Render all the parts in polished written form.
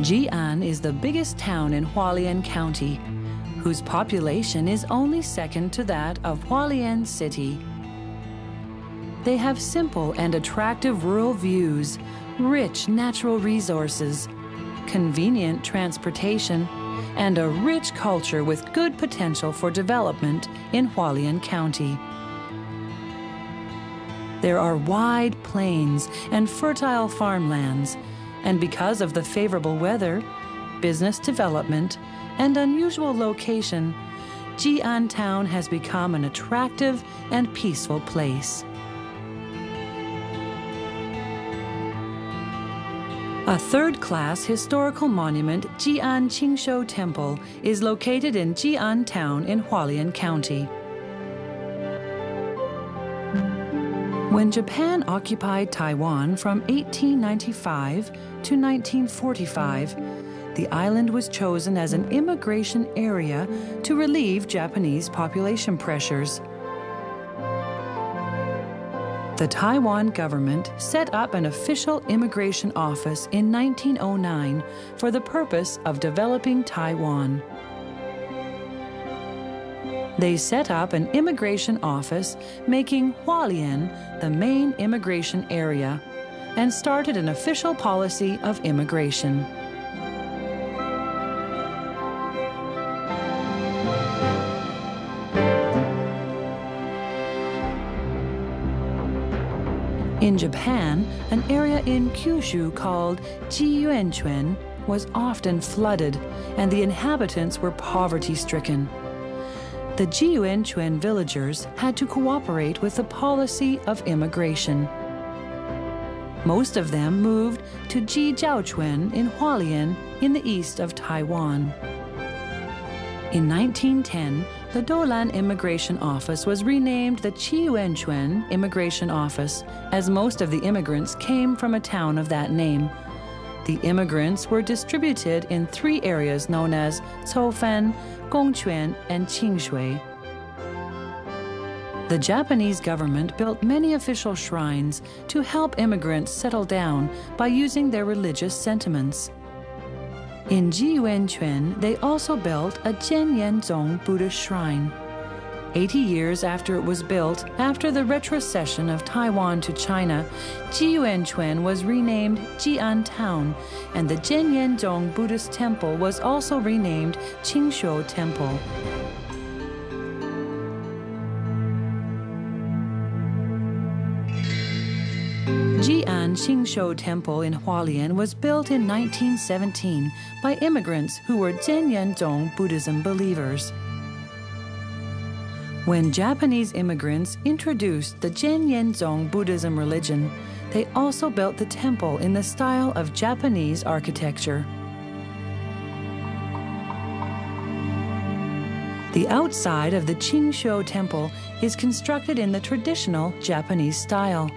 Jian is the biggest town in Hualien County, whose population is only second to that of Hualien City. They have simple and attractive rural views, rich natural resources, convenient transportation, and a rich culture with good potential for development in Hualien County. There are wide plains and fertile farmlands, and because of the favorable weather, business development, and unusual location, Jian Town has become an attractive and peaceful place. A third-class historical monument, Jian Qingshou Temple, is located in Jian Town in Hualien County. When Japan occupied Taiwan from 1895 to 1945, the island was chosen as an immigration area to relieve Japanese population pressures. The Taiwan government set up an official immigration office in 1909 for the purpose of developing Taiwan. They set up an immigration office, making Hualien the main immigration area, and started an official policy of immigration. In Japan, an area in Kyushu called Chiyuanquan was often flooded, and the inhabitants were poverty-stricken. The Chiyuanquan villagers had to cooperate with the policy of immigration. Most of them moved to Jijiaoquan in Hualien in the east of Taiwan. In 1910, the Doulan Immigration Office was renamed the Chiyuanquan Immigration Office, as most of the immigrants came from a town of that name. The immigrants were distributed in 3 areas known as Coufan, Gongquan, and Qingshui. The Japanese government built many official shrines to help immigrants settle down by using their religious sentiments. In Jiyuanquan, they also built a Jianyenzong Buddhist shrine. 80 years after it was built, after the retrocession of Taiwan to China, Jiyuanquan was renamed Jian Town, and the Jianyenzong Buddhist temple was also renamed Qingshou Temple. Jian Qingshou Temple in Hualien was built in 1917 by immigrants who were Jianyenzong Buddhism believers. When Japanese immigrants introduced the Jianyenzong Buddhism religion, they also built the temple in the style of Japanese architecture. The outside of the Qingshou Temple is constructed in the traditional Japanese style.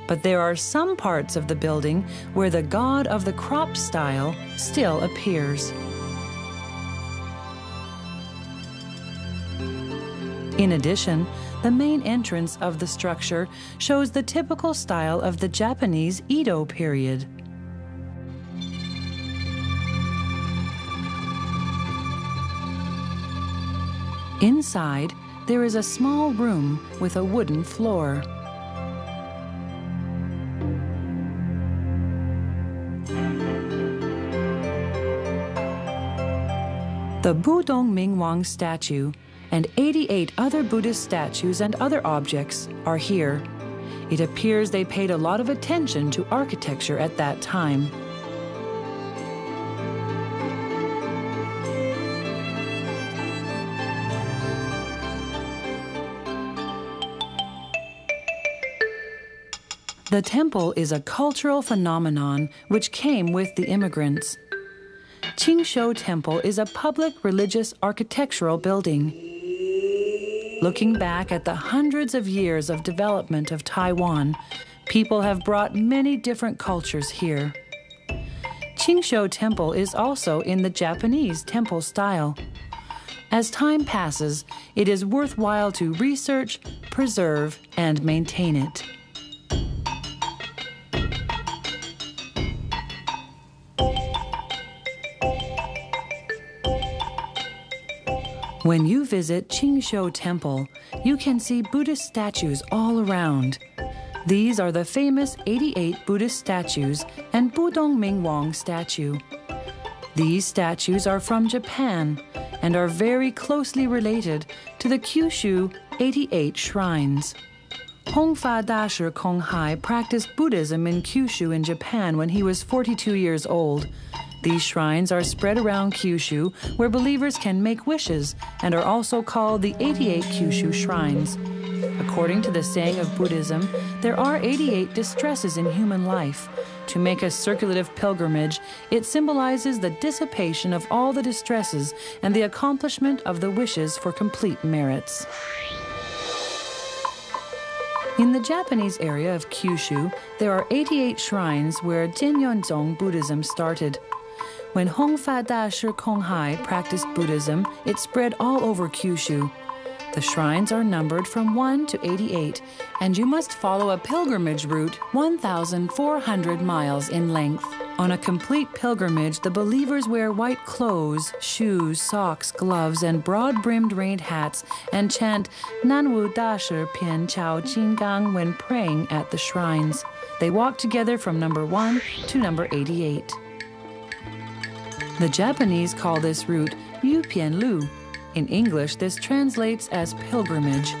But there are some parts of the building where the god of the crop style still appears. In addition, the main entrance of the structure shows the typical style of the Japanese Edo period. Inside, there is a small room with a wooden floor. The Budong Mingwang statue and 88 other Buddhist statues and other objects are here. It appears they paid a lot of attention to architecture at that time. The temple is a cultural phenomenon which came with the immigrants. Qingshou Temple is a public religious architectural building. Looking back at the hundreds of years of development of Taiwan, people have brought many different cultures here. Qingshou Temple is also in the Japanese temple style. As time passes, it is worthwhile to research, preserve, and maintain it. When you visit庆修Temple, you can see Buddhist statues all around. These are the famous 88 Buddhist statues and Budong Mingwang statue. These statues are from Japan and are very closely related to the Kyushu 88 shrines. Hongfa Dashi Konghai practiced Buddhism in Kyushu in Japan when he was 42 years old. These shrines are spread around Kyushu, where believers can make wishes, and are also called the 88 Kyushu shrines. According to the saying of Buddhism, there are 88 distresses in human life. To make a circulative pilgrimage, it symbolizes the dissipation of all the distresses and the accomplishment of the wishes for complete merits. In the Japanese area of Kyushu, there are 88 shrines where Jinryonzong Buddhism started. When Hongfa Dashi Konghai practiced Buddhism, it spread all over Kyushu. The shrines are numbered from 1 to 88, and you must follow a pilgrimage route 1,400 miles in length. On a complete pilgrimage, the believers wear white clothes, shoes, socks, gloves, and broad-brimmed rain hats, and chant Nanwu Dashi Pian Chao Jingang when praying at the shrines. They walk together from number 1 to number 88. The Japanese call this route Yupianlu. In English, this translates as pilgrimage.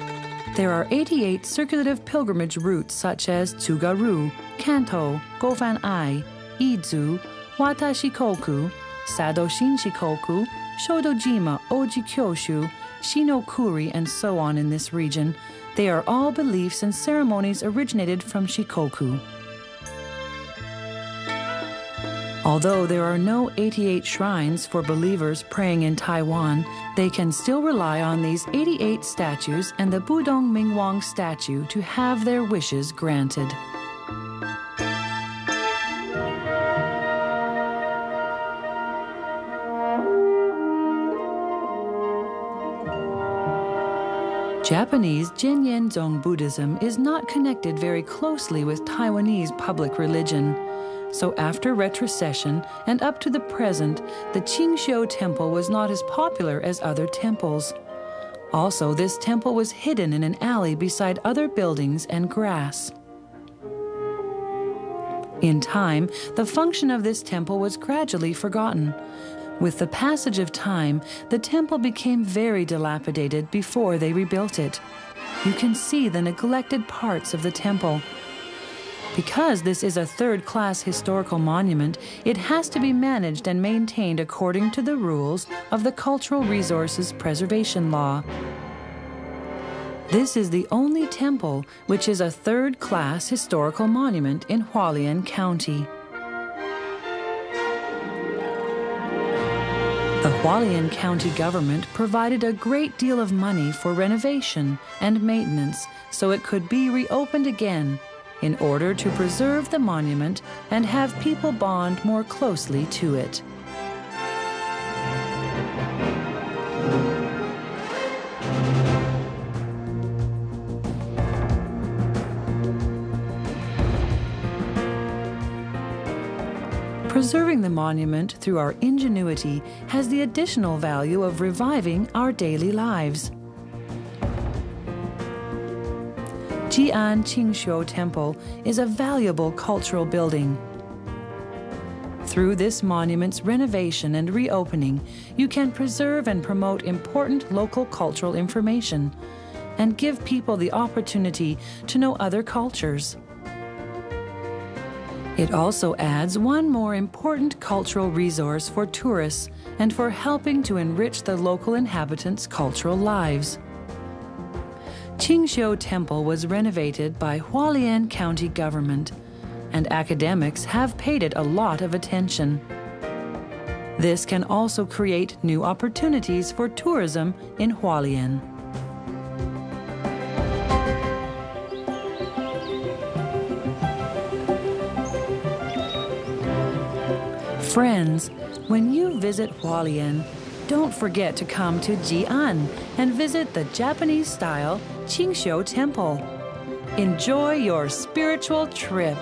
There are 88 circulative pilgrimage routes such as Tsugaru, Kanto, Gofan-ai, Idzu, Watashikoku, Sado Shinchikoku, Shodojima, Oji-kyoshu, Shinokuri, and so on in this region. They are all beliefs and ceremonies originated from Shikoku. Although there are no 88 shrines for believers praying in Taiwan, they can still rely on these 88 statues and the Budong Mingwang statue to have their wishes granted. Japanese Jinryonzong Buddhism is not connected very closely with Taiwanese public religion. So after retrocession and up to the present, the庆修Temple was not as popular as other temples. Also, this temple was hidden in an alley beside other buildings and grass. In time, the function of this temple was gradually forgotten. With the passage of time, the temple became very dilapidated before they rebuilt it. You can see the neglected parts of the temple. Because this is a third-class historical monument, it has to be managed and maintained according to the rules of the Cultural Resources Preservation Law. This is the only temple which is a third-class historical monument in Hualien County. The Hualien County government provided a great deal of money for renovation and maintenance so it could be reopened again, in order to preserve the monument and have people bond more closely to it. Preserving the monument through our ingenuity has the additional value of reviving our daily lives. Jian庆修Temple is a valuable cultural building. Through this monument's renovation and reopening, you can preserve and promote important local cultural information and give people the opportunity to know other cultures. It also adds one more important cultural resource for tourists and for helping to enrich the local inhabitants' cultural lives.庆修Temple was renovated by Hualien County government, and academics have paid it a lot of attention. This can also create new opportunities for tourism in Hualien. Friends, when you visit Hualien, don't forget to come to Jian and visit the Japanese-style庆修Temple. Enjoy your spiritual trip.